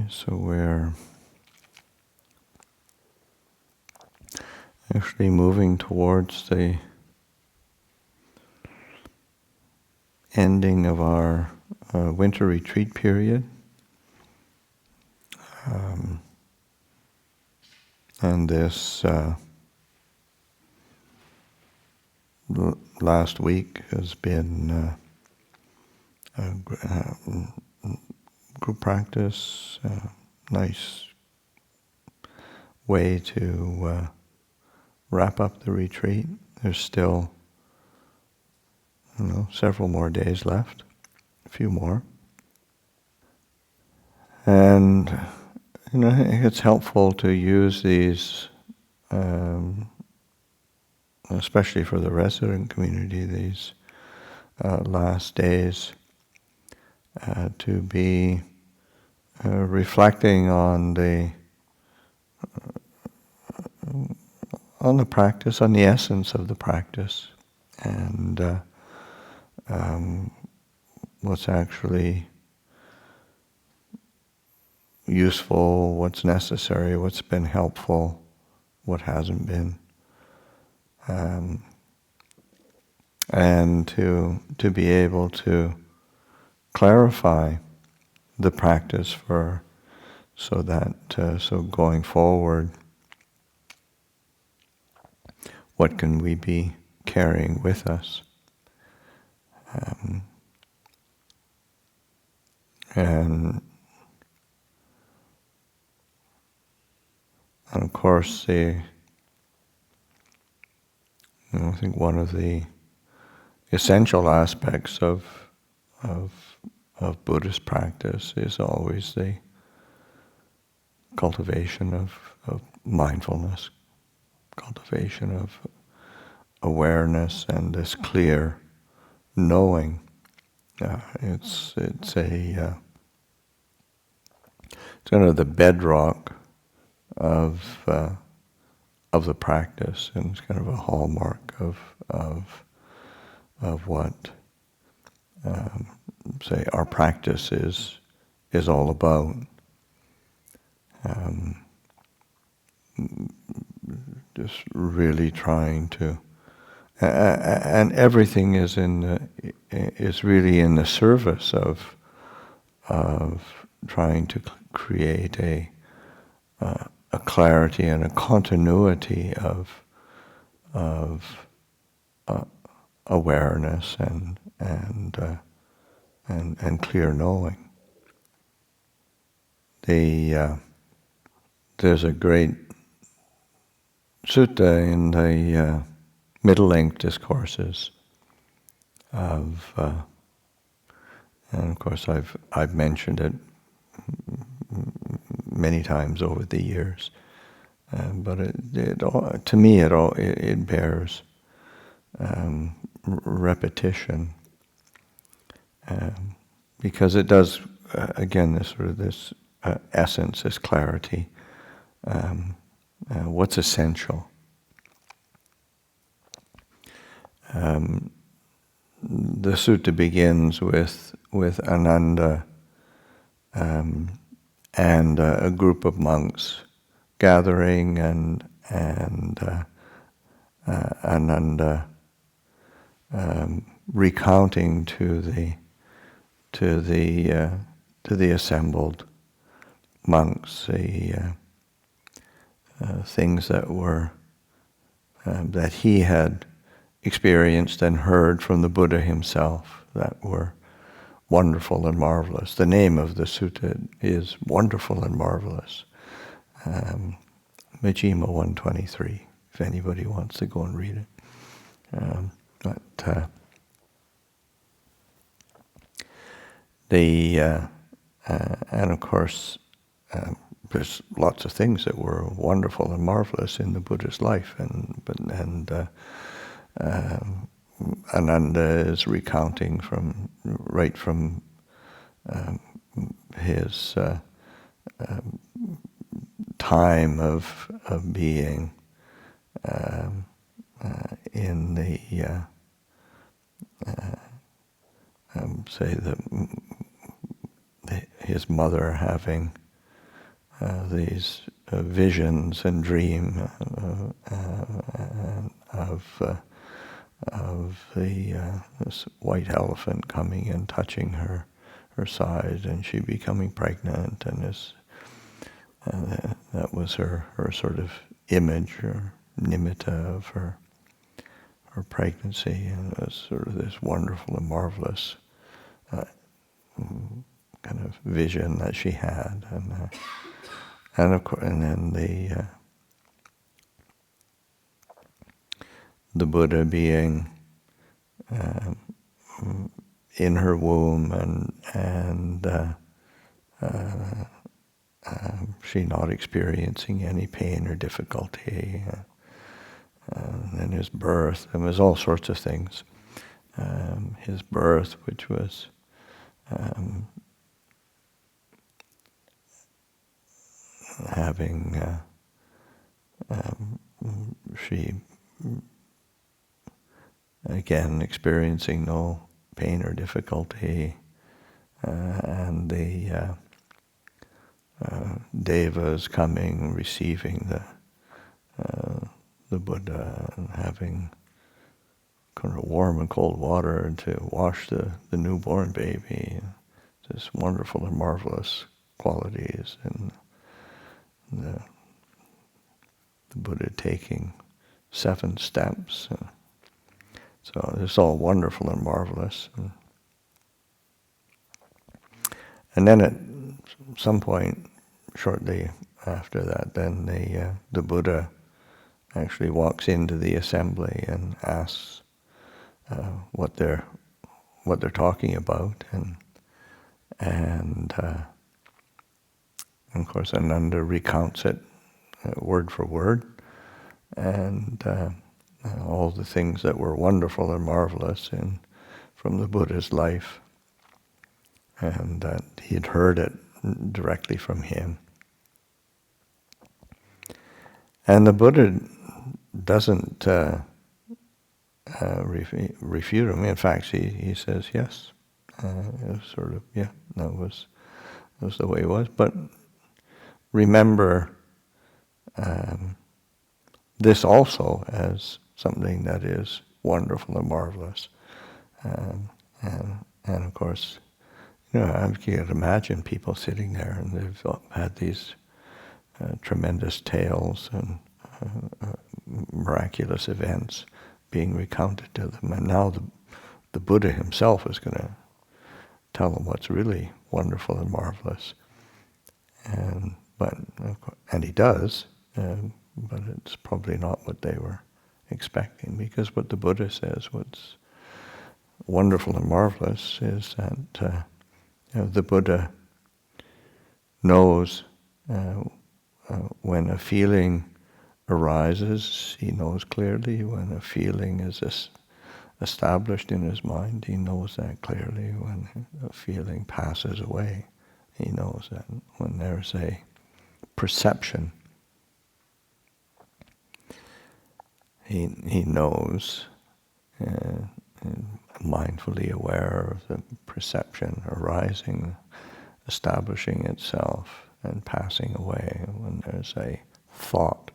Okay, so we're actually moving towards the ending of our winter retreat period. And this last week has been group practice, nice way to wrap up the retreat. There's still, several more days left, a few more. And, I think it's helpful to use these, especially for the resident community, these last days, to be reflecting on the practice, on the essence of the practice, and what's actually useful, what's necessary, what's been helpful, what hasn't been, and to be able to clarify the practice so going forward, what can we be carrying with us? And of course, I think one of the essential aspects of Buddhist practice is always the cultivation of mindfulness, cultivation of awareness and this clear knowing. It's kind of the bedrock of the practice, and it's kind of a hallmark of what say our practice is all about. Just really trying to, and everything is really in the service of trying to create a clarity and a continuity of awareness and clear knowing. There's a great sutta in the middle length discourses of, and of course I've mentioned it many times over the years, but to me it bears repetition, because it does again this essence, this clarity. What's essential? The sutta begins with Ananda and a group of monks gathering, and Ananda recounting to the assembled monks the things that he had experienced and heard from the Buddha himself that were wonderful and marvelous. The name of the sutta is Wonderful and Marvelous. Majjhima 123, if anybody wants to go and read it. And of course, there's lots of things that were wonderful and marvelous in the Buddha's life, and Ananda is recounting right from his time of being in the say his mother having these visions and dream of this white elephant coming and touching her side, and she becoming pregnant, and that was her sort of image or nimitta of her pregnancy, and it was sort of this wonderful and marvelous kind of vision that she had, and of course, and then the Buddha being in her womb, and she not experiencing any pain or difficulty, and then his birth, and there's all sorts of things. His birth, which was having she again experiencing no pain or difficulty, and the devas coming, receiving the Buddha, and having kind of warm and cold water to wash the newborn baby. Just wonderful and marvelous qualities, and the Buddha taking 7 steps. So it's all wonderful and marvelous. And then at some point, shortly after that, then the Buddha actually walks into the assembly and asks what they're talking about, and of course Ananda recounts it word for word, and all the things that were wonderful and marvelous from the Buddha's life, and that he had heard it directly from him. And the Buddha doesn't refute him. In fact, he says yes. It was sort of, yeah, that was the way it was. But remember this also as something that is wonderful and marvelous. And of course, I can imagine people sitting there, and they've had these tremendous tales and miraculous events being recounted to them, and now the Buddha himself is going to tell them what's really wonderful and marvelous, and he does, but it's probably not what they were expecting, because what the Buddha says, what's wonderful and marvelous, is that the Buddha knows when a feeling arises, he knows clearly. When a feeling is established in his mind, he knows that clearly. When a feeling passes away, he knows that. When there's a perception, he knows, mindfully aware of the perception arising, establishing itself, and passing away. When there's a thought,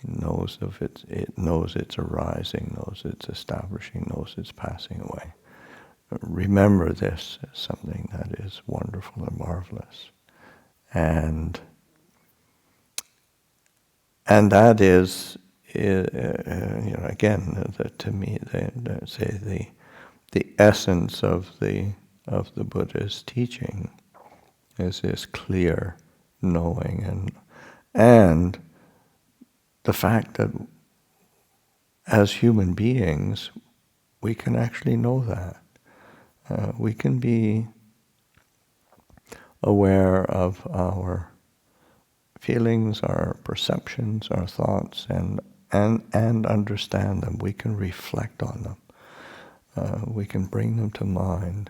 it knows it knows it's arising, knows it's establishing, knows it's passing away. Remember this as something that is wonderful and marvelous, and that is, again, to me, say the essence of the Buddha's teaching is this clear knowing, and the fact that as human beings we can actually know that. We can be aware of our feelings, our perceptions, our thoughts, and understand them. We can reflect on them. We can bring them to mind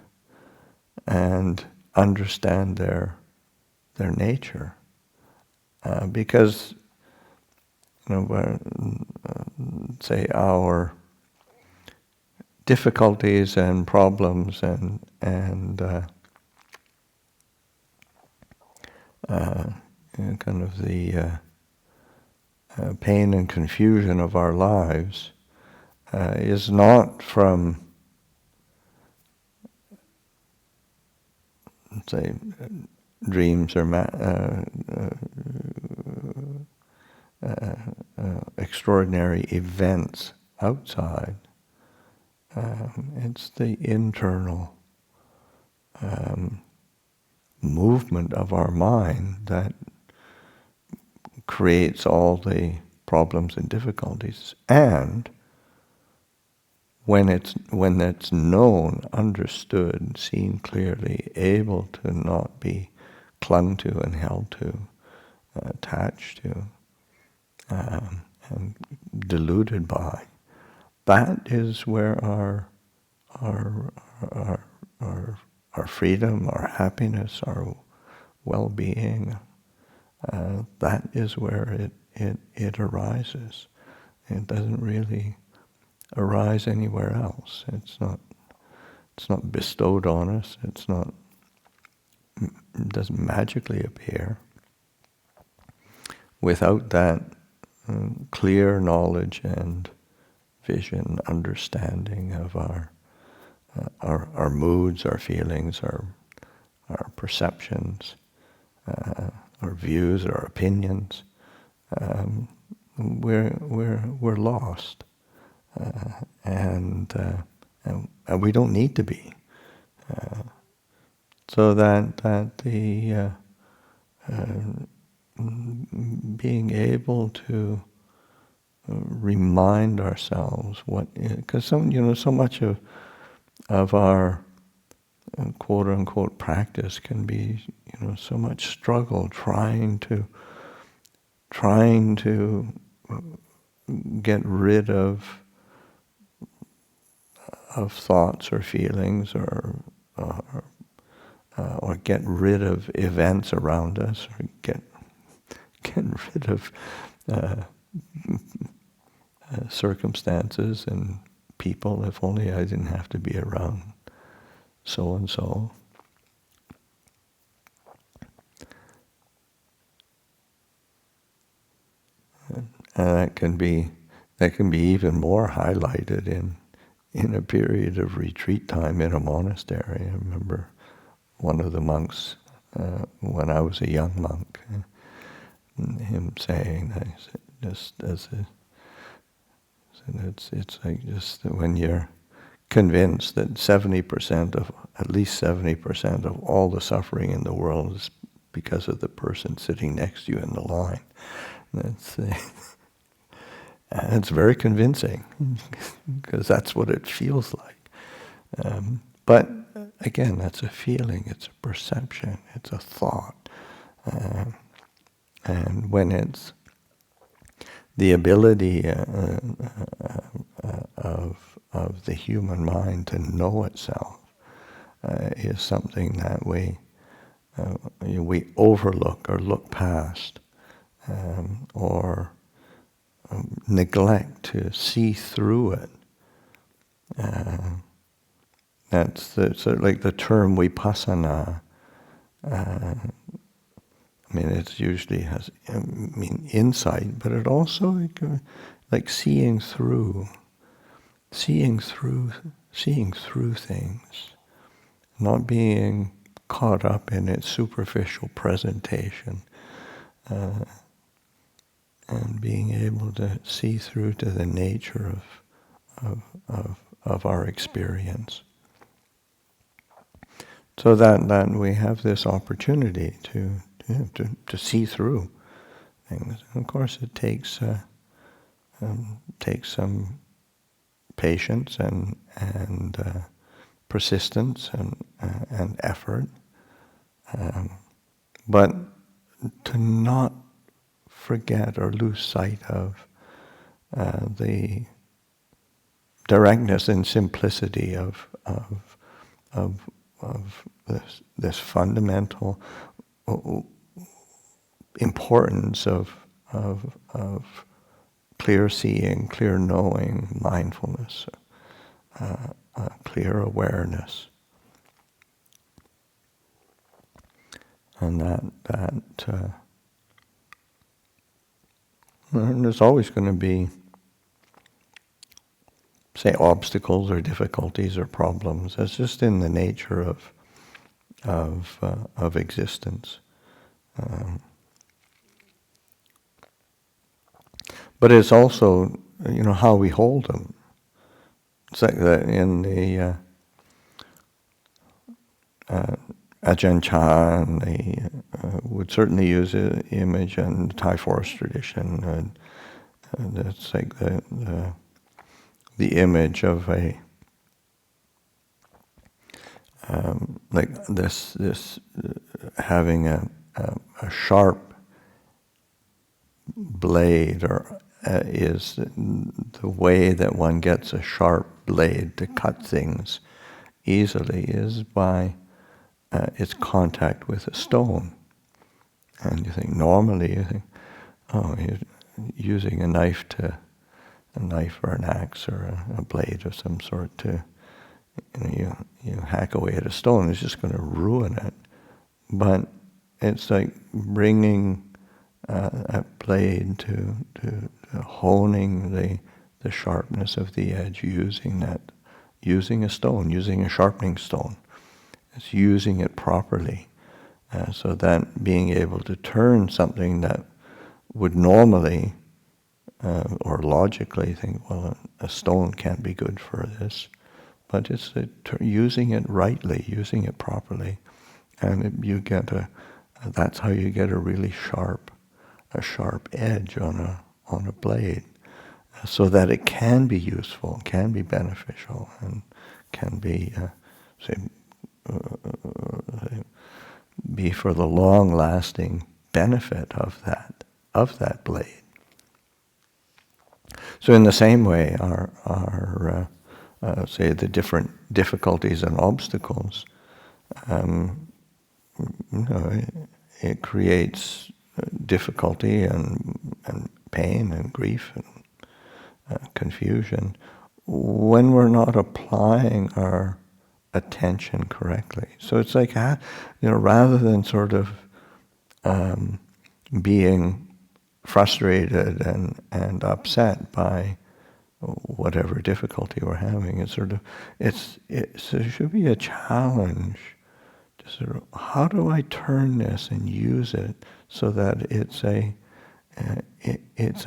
and understand their nature, because say our difficulties and problems and kind of the pain and confusion of our lives is not from, say, dreams or extraordinary events outside. It's the internal movement of our mind that creates all the problems and difficulties. And when it's known, understood, seen clearly, able to not be clung to and held to, attached to, and deluded by, that is where our freedom, our happiness, our well-being, that is where it arises. It doesn't really arise anywhere else. It's not bestowed on us. It doesn't magically appear. Without that clear knowledge and vision, understanding of our moods, our feelings, our perceptions, our views, our opinions, we're lost, and we don't need to be. So that the being able to remind ourselves because so much of our quote unquote practice can be so much struggle trying to get rid of thoughts or feelings or get rid of events around us, or get rid of circumstances and people. If only I didn't have to be around so and so. And that can be even more highlighted in a period of retreat time in a monastery. I remember one of the monks, when I was a young monk, him saying that, it's like just when you're convinced that at least 70% of all the suffering in the world is because of the person sitting next to you in the line. It's very convincing, because that's what it feels like. But again, that's a feeling, it's a perception, it's a thought. And when it's the ability of the human mind to know itself is something that we overlook or look past, or neglect to see through it. That's sort of like the term vipassana. It usually has insight, but it also like seeing through things, not being caught up in its superficial presentation, and being able to see through to the nature of our experience. So that we have this opportunity to see through things. And of course, it takes some patience and persistence and effort, but to not forget or lose sight of the directness and simplicity of this fundamental importance of clear seeing, clear knowing, mindfulness, clear awareness, and that And there's always going to be, say, obstacles or difficulties or problems. That's just in the nature of existence. Um, but it's also, how we hold them. It's like in the Ajahn Chah, they would certainly use an image in the Thai forest tradition, and it's like the image of a like this having a sharp blade, or is the way that one gets a sharp blade to cut things easily is by its contact with a stone. And you think, oh, you're using a knife or an axe or a blade of some sort to, you hack away at a stone, it's just going to ruin it. But it's like bringing a blade to honing the sharpness of the edge, using a stone, using a sharpening stone. It's using it properly. So that being able to turn something that would normally or logically think, well, a stone can't be good for this, but it's using it rightly, using it properly, and you get that's how you get a really sharp edge on a blade, so that it can be useful, can be beneficial, and can be, be for the long-lasting benefit of that blade. So in the same way, our say the different difficulties and obstacles, it creates difficulty and pain and grief and confusion when we're not applying our attention correctly. So it's like, rather than sort of being frustrated and upset by whatever difficulty we're having, it should be a challenge to sort of, how do I turn this and use it so that it's a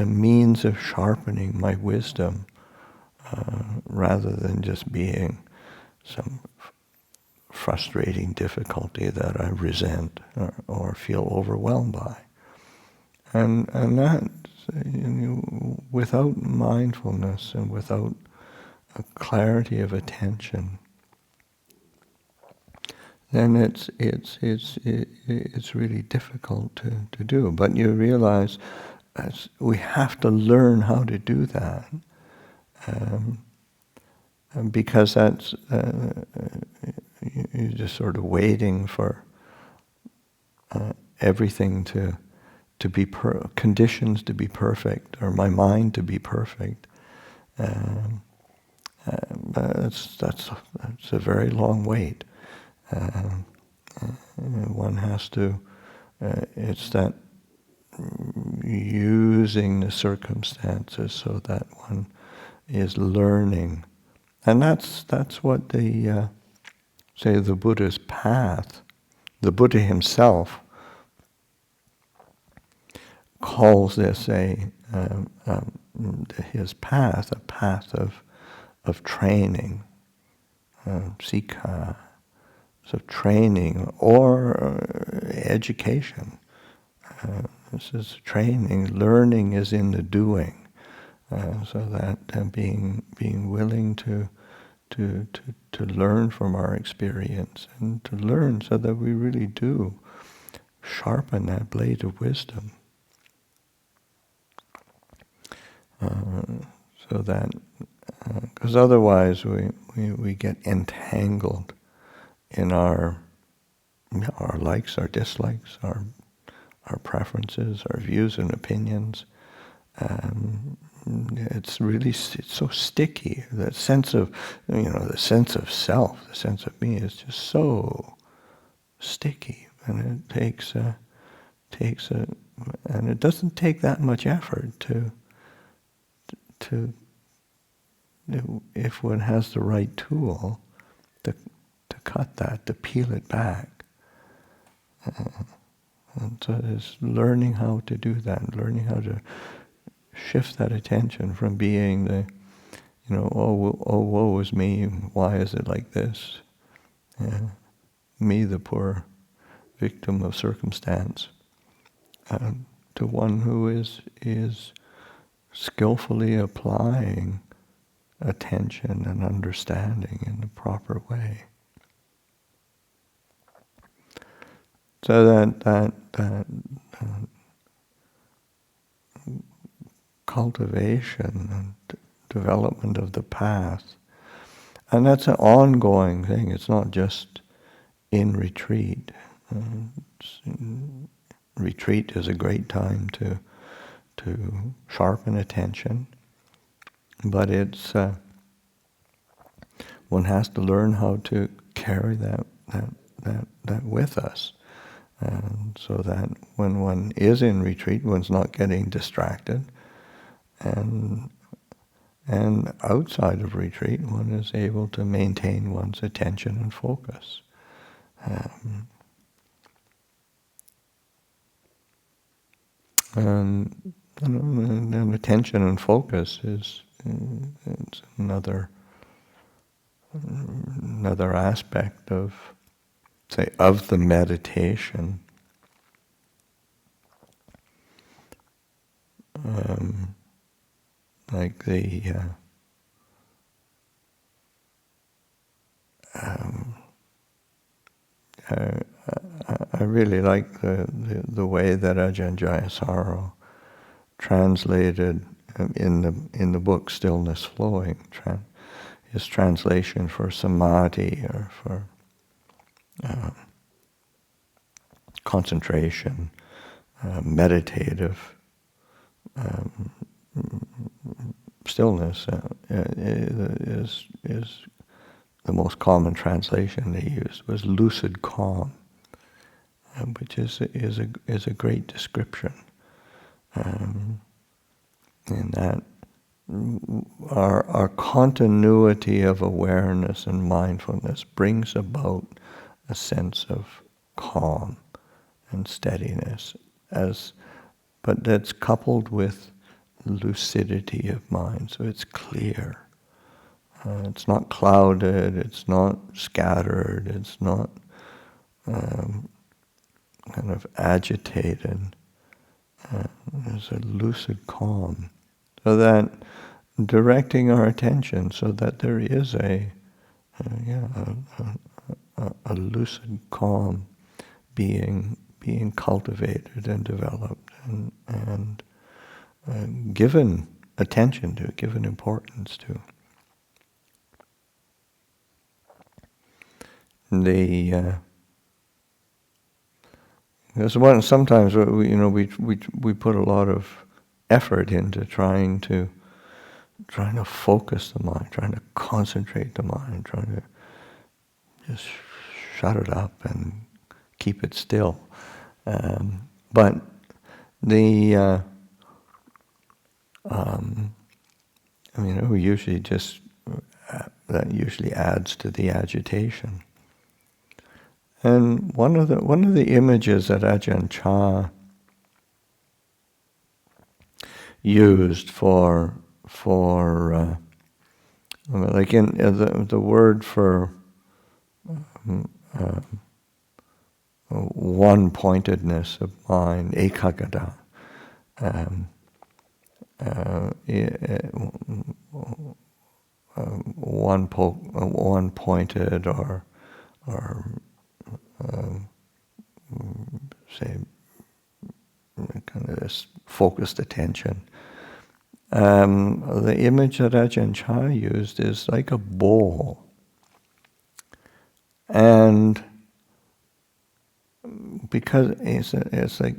means of sharpening my wisdom, rather than just being some frustrating difficulty that I resent or feel overwhelmed by. And that, without mindfulness and without a clarity of attention, then it's really difficult to do. But you realize we have to learn how to do that, because that's you're just sort of waiting for everything to be conditions to be perfect, or my mind to be perfect. That's a very long wait. One has to. It's that using the circumstances so that one is learning, and that's what the the Buddha's path. The Buddha himself calls this his path, a path of training, sikha, so training or education. This is training. Learning is in the doing, so that being willing to learn from our experience, and to learn so that we really do sharpen that blade of wisdom. So that, because otherwise we get entangled in our likes, our dislikes, our preferences, our views and opinions. It's so sticky. That sense of, the sense of self, the sense of me is just so sticky, and it and it doesn't take that much effort to if one has the right tool to cut that, to peel it back. And so it's learning how to do that, learning how to shift that attention from being the, oh, woe is me, why is it like this? Me, the poor victim of circumstance, to one who is skillfully applying attention and understanding in the proper way. So that cultivation and development of the path, and that's an ongoing thing. It's not just in retreat. Retreat is a great time to sharpen attention, but it's one has to learn how to carry that with us. And so that when one is in retreat, one's not getting distracted. And outside of retreat, one is able to maintain one's attention and focus. And attention and focus is it's another aspect of, say, of the meditation. Like I really like the way that Ajahn Pasanno translated in the book Stillness Flowing, his translation for samadhi, or for concentration, meditative stillness is the most common translation they used was lucid calm, which is a great description. In that our continuity of awareness and mindfulness brings about a sense of calm and steadiness, but that's coupled with lucidity of mind, so it's clear. It's not clouded, it's not scattered, it's not kind of agitated. There's a lucid calm. So that directing our attention so that there is a lucid calm being cultivated and developed and given attention to, given importance to. Sometimes we put a lot of effort into trying to focus the mind, trying to concentrate the mind, trying to just shut it up and keep it still. But we usually just that usually adds to the agitation. And one of the images that Ajahn Chah used for like in the word for one-pointedness of mind, ekaggata, one-pointed or say kind of this focused attention. The image that Ajahn Chah used is like a bowl, and because it's like,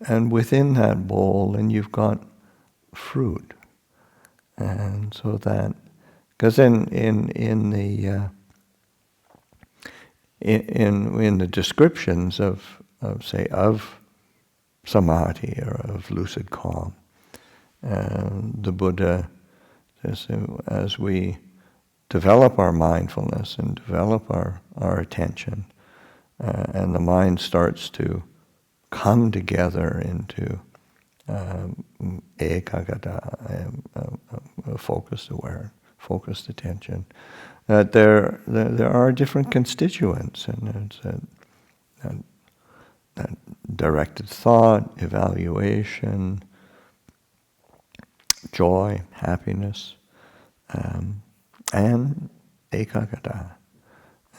and within that bowl, then you've got fruit, and so that because in the descriptions of of samadhi or of lucid calm. The Buddha says, as we develop our mindfulness and develop our attention, and the mind starts to come together into ekagata, focused awareness, focused attention, that there are different constituents, and it's that directed thought, evaluation, joy, happiness, and ekagata.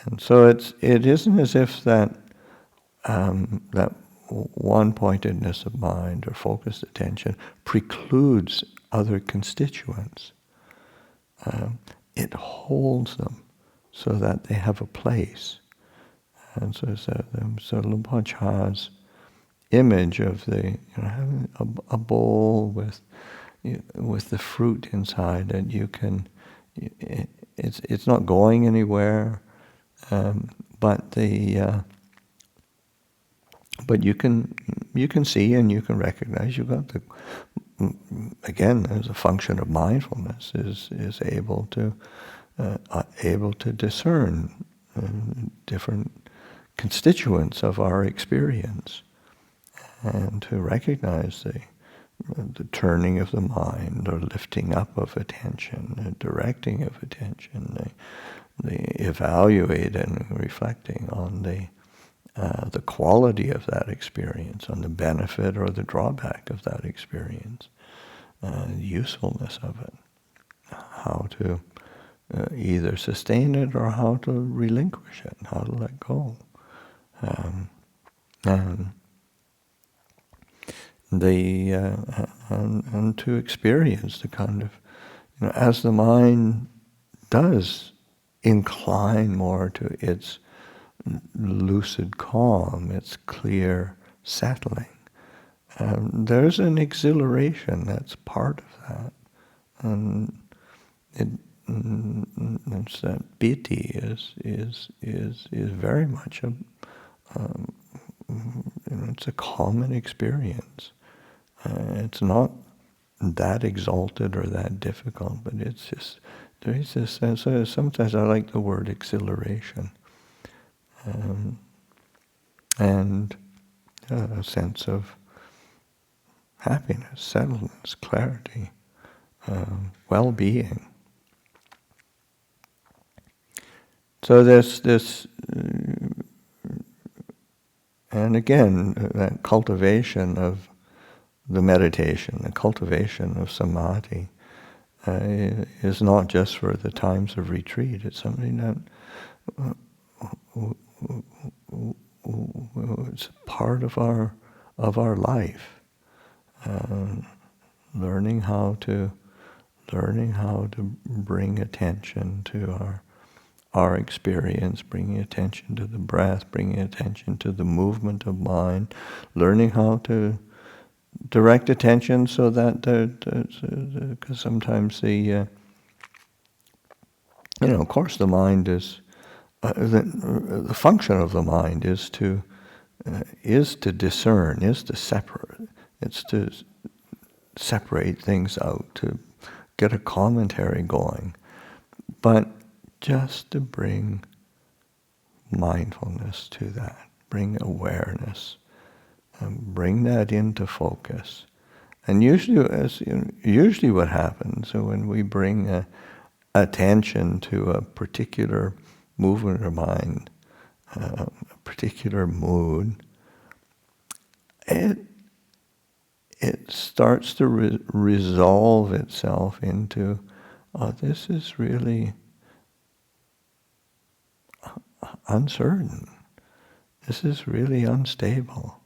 And so it isn't as if that that one-pointedness of mind or focused attention precludes other constituents. It holds them so that they have a place. And so Luang Por Chah's image of having a bowl with the fruit inside that you can, it's not going anywhere, but you can see and you can recognize. You've got again, as a function of mindfulness, is able to discern different constituents of our experience, and to recognize the turning of the mind, or lifting up of attention, the directing of attention, the evaluating and reflecting on the quality of that experience, on the benefit or the drawback of that experience, the usefulness of it, how to either sustain it or how to relinquish it, how to let go. And to experience the kind of, as the mind does incline more to its lucid calm, its clear settling, there's an exhilaration that's part of that, and it's that piti is very much it's a common experience. It's not that exalted or that difficult, but it's just, there is this sense. Sometimes I like the word exhilaration, and a sense of happiness, settledness, clarity, well-being. So there's this, and again, that cultivation of the meditation, the cultivation of samadhi, is not just for the times of retreat. It's something that it's part of our life. Learning how to bring attention to our experience, bringing attention to the breath, bringing attention to the movement of mind, learning how to direct attention so that, because sometimes of course the mind is, the function of the mind is to discern, is to separate. It's to separate things out, to get a commentary going, but just to bring mindfulness to that, bring awareness, bring that into focus. And usually what happens when we bring attention to a particular movement of mind, a particular mood, it starts to resolve itself into, this is really uncertain. This is really unstable.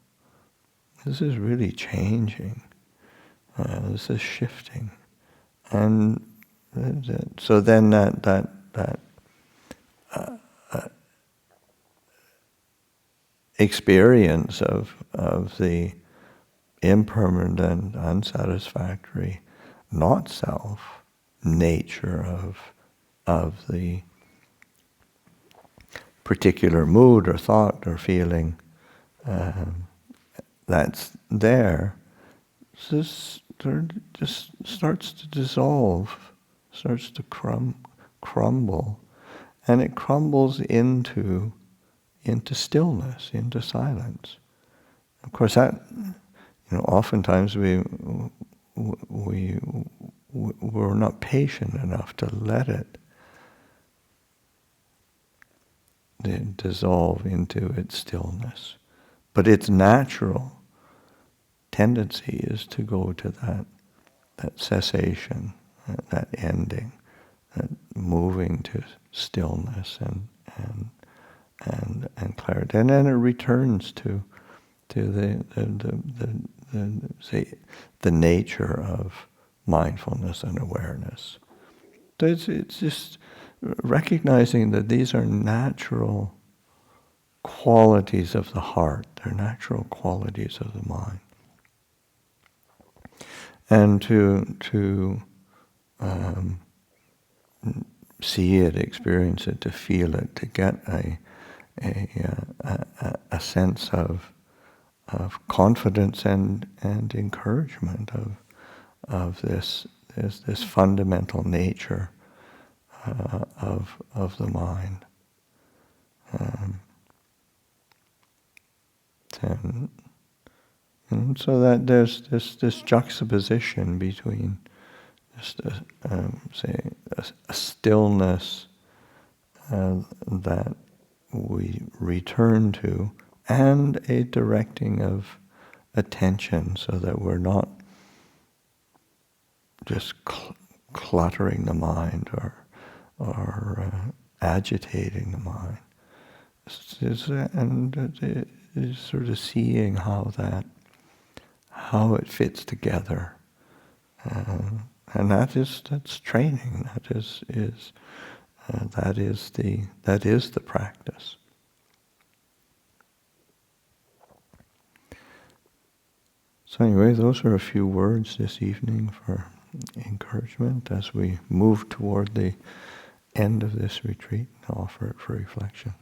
This is really changing. This is shifting. And so then that experience of the impermanent, unsatisfactory, not self nature of the particular mood or thought or feeling um, that's there, just starts to dissolve, starts to crumble, and it crumbles into stillness, into silence. Of course, that oftentimes we're not patient enough to let it dissolve into its stillness. But its natural tendency is to go to that cessation, that ending, that moving to stillness and clarity, and then it returns to the nature of mindfulness and awareness. So it's just recognizing that these are natural qualities of the heart, they're natural qualities of the mind. And to see it, experience it, to feel it, to get a sense of confidence and encouragement of this fundamental nature of the mind. And so that there's this juxtaposition between just a stillness that we return to, and a directing of attention, so that we're not just cluttering the mind or agitating the mind. It's sort of seeing how it fits together, and that's training. That is the practice. So anyway, those are a few words this evening for encouragement as we move toward the end of this retreat. I'll offer it for reflection.